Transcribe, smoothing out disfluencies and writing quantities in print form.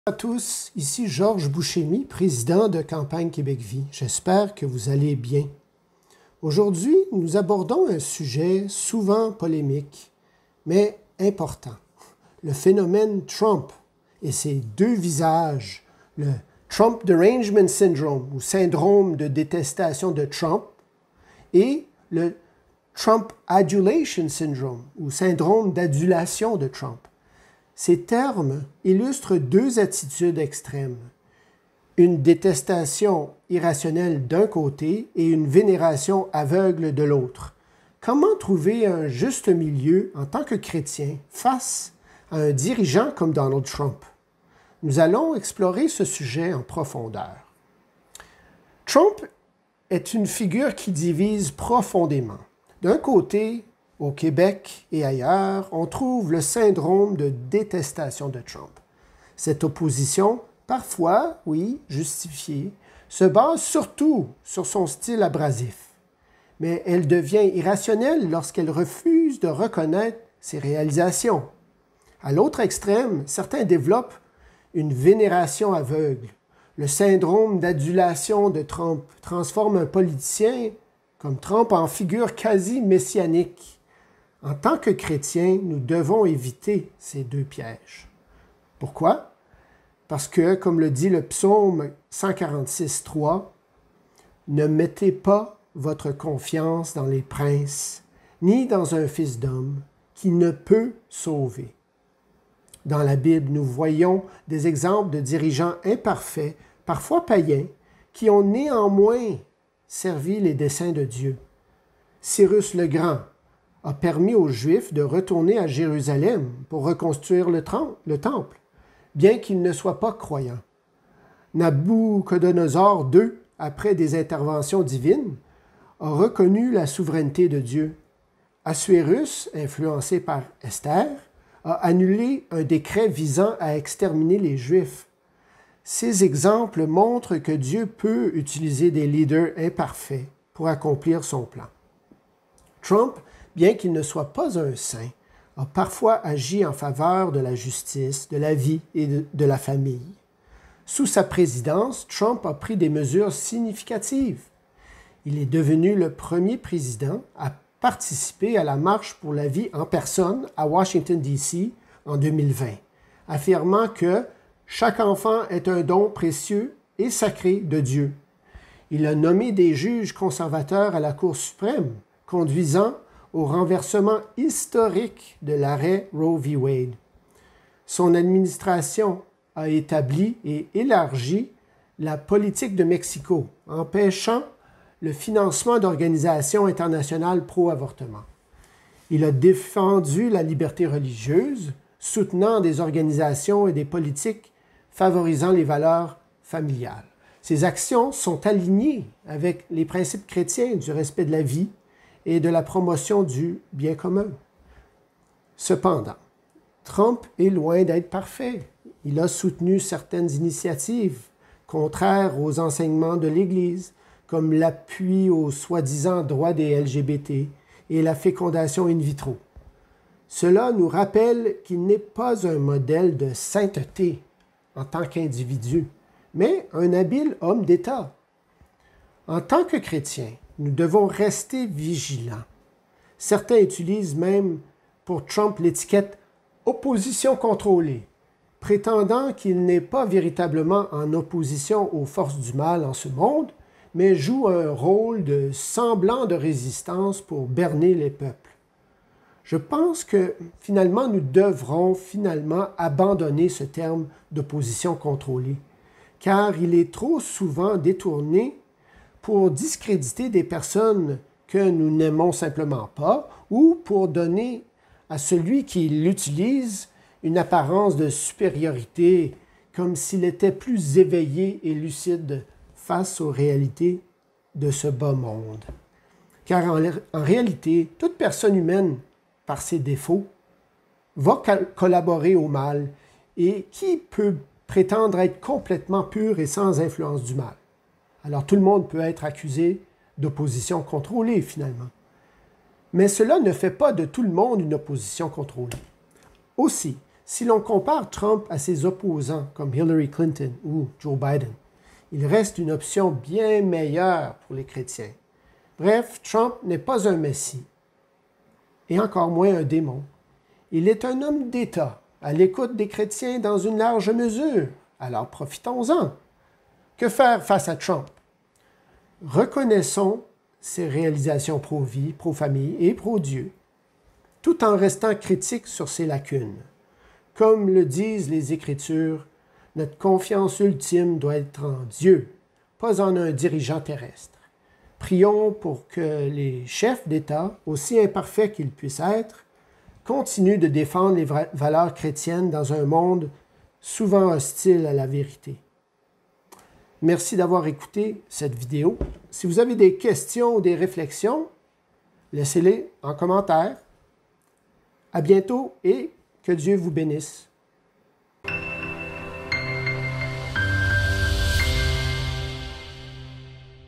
Bonjour à tous, ici Georges Bouchemi, président de Campagne Québec Vie. J'espère que vous allez bien. Aujourd'hui, nous abordons un sujet souvent polémique, mais important. Le phénomène Trump et ses deux visages, le Trump Derangement Syndrome ou syndrome de détestation de Trump et le Trump Adulation Syndrome ou syndrome d'adulation de Trump. Ces termes illustrent deux attitudes extrêmes, une détestation irrationnelle d'un côté et une vénération aveugle de l'autre. Comment trouver un juste milieu en tant que chrétien face à un dirigeant comme Donald Trump? Nous allons explorer ce sujet en profondeur. Trump est une figure qui divise profondément. D'un côté, au Québec et ailleurs, on trouve le syndrome de détestation de Trump. Cette opposition, parfois, oui, justifiée, se base surtout sur son style abrasif. Mais elle devient irrationnelle lorsqu'elle refuse de reconnaître ses réalisations. À l'autre extrême, certains développent une vénération aveugle. Le syndrome d'adulation de Trump transforme un politicien comme Trump en figure quasi messianique. En tant que chrétiens, nous devons éviter ces deux pièges. Pourquoi? Parce que, comme le dit le psaume 146.3, « Ne mettez pas votre confiance dans les princes, ni dans un fils d'homme qui ne peut sauver. » Dans la Bible, nous voyons des exemples de dirigeants imparfaits, parfois païens, qui ont néanmoins servi les desseins de Dieu. Cyrus le Grand a permis aux Juifs de retourner à Jérusalem pour reconstruire le temple, bien qu'ils ne soient pas croyants. Nabuchodonosor II, après des interventions divines, a reconnu la souveraineté de Dieu. Assuérus, influencé par Esther, a annulé un décret visant à exterminer les Juifs. Ces exemples montrent que Dieu peut utiliser des leaders imparfaits pour accomplir son plan. Trump, bien qu'il ne soit pas un saint, a parfois agi en faveur de la justice, de la vie et de la famille. Sous sa présidence, Trump a pris des mesures significatives. Il est devenu le premier président à participer à la Marche pour la vie en personne à Washington, D.C. en 2020, affirmant que chaque enfant est un don précieux et sacré de Dieu. Il a nommé des juges conservateurs à la Cour suprême, conduisant au renversement historique de l'arrêt Roe v. Wade. Son administration a établi et élargi la politique de Mexico, empêchant le financement d'organisations internationales pro-avortement. Il a défendu la liberté religieuse, soutenant des organisations et des politiques favorisant les valeurs familiales. Ces actions sont alignées avec les principes chrétiens du respect de la vie et de la promotion du bien commun. Cependant, Trump est loin d'être parfait. Il a soutenu certaines initiatives contraires aux enseignements de l'Église, comme l'appui aux soi-disant droits des LGBT et la fécondation in vitro. Cela nous rappelle qu'il n'est pas un modèle de sainteté en tant qu'individu, mais un habile homme d'État. En tant que chrétien, nous devons rester vigilants. Certains utilisent même pour Trump l'étiquette « opposition contrôlée », prétendant qu'il n'est pas véritablement en opposition aux forces du mal en ce monde, mais joue un rôle de semblant de résistance pour berner les peuples. Je pense que finalement, nous devrons abandonner ce terme d'opposition contrôlée, car il est trop souvent détourné pour discréditer des personnes que nous n'aimons simplement pas ou pour donner à celui qui l'utilise une apparence de supériorité, comme s'il était plus éveillé et lucide face aux réalités de ce bas monde. Car en réalité, toute personne humaine, par ses défauts, va collaborer au mal et qui peut prétendre être complètement pur et sans influence du mal? Alors tout le monde peut être accusé d'opposition contrôlée finalement. Mais cela ne fait pas de tout le monde une opposition contrôlée. Aussi, Si l'on compare Trump à ses opposants comme Hillary Clinton ou Joe Biden, il reste une option bien meilleure pour les chrétiens. Bref, Trump n'est pas un messie, et encore moins un démon. Il est un homme d'État, à l'écoute des chrétiens dans une large mesure. Alors profitons-en. Que faire face à Trump? Reconnaissons ses réalisations pro-vie, pro-famille et pro-Dieu, tout en restant critiques sur ses lacunes. Comme le disent les Écritures, notre confiance ultime doit être en Dieu, pas en un dirigeant terrestre. Prions pour que les chefs d'État, aussi imparfaits qu'ils puissent être, continuent de défendre les valeurs chrétiennes dans un monde souvent hostile à la vérité. Merci d'avoir écouté cette vidéo. Si vous avez des questions ou des réflexions, laissez-les en commentaire. À bientôt et que Dieu vous bénisse.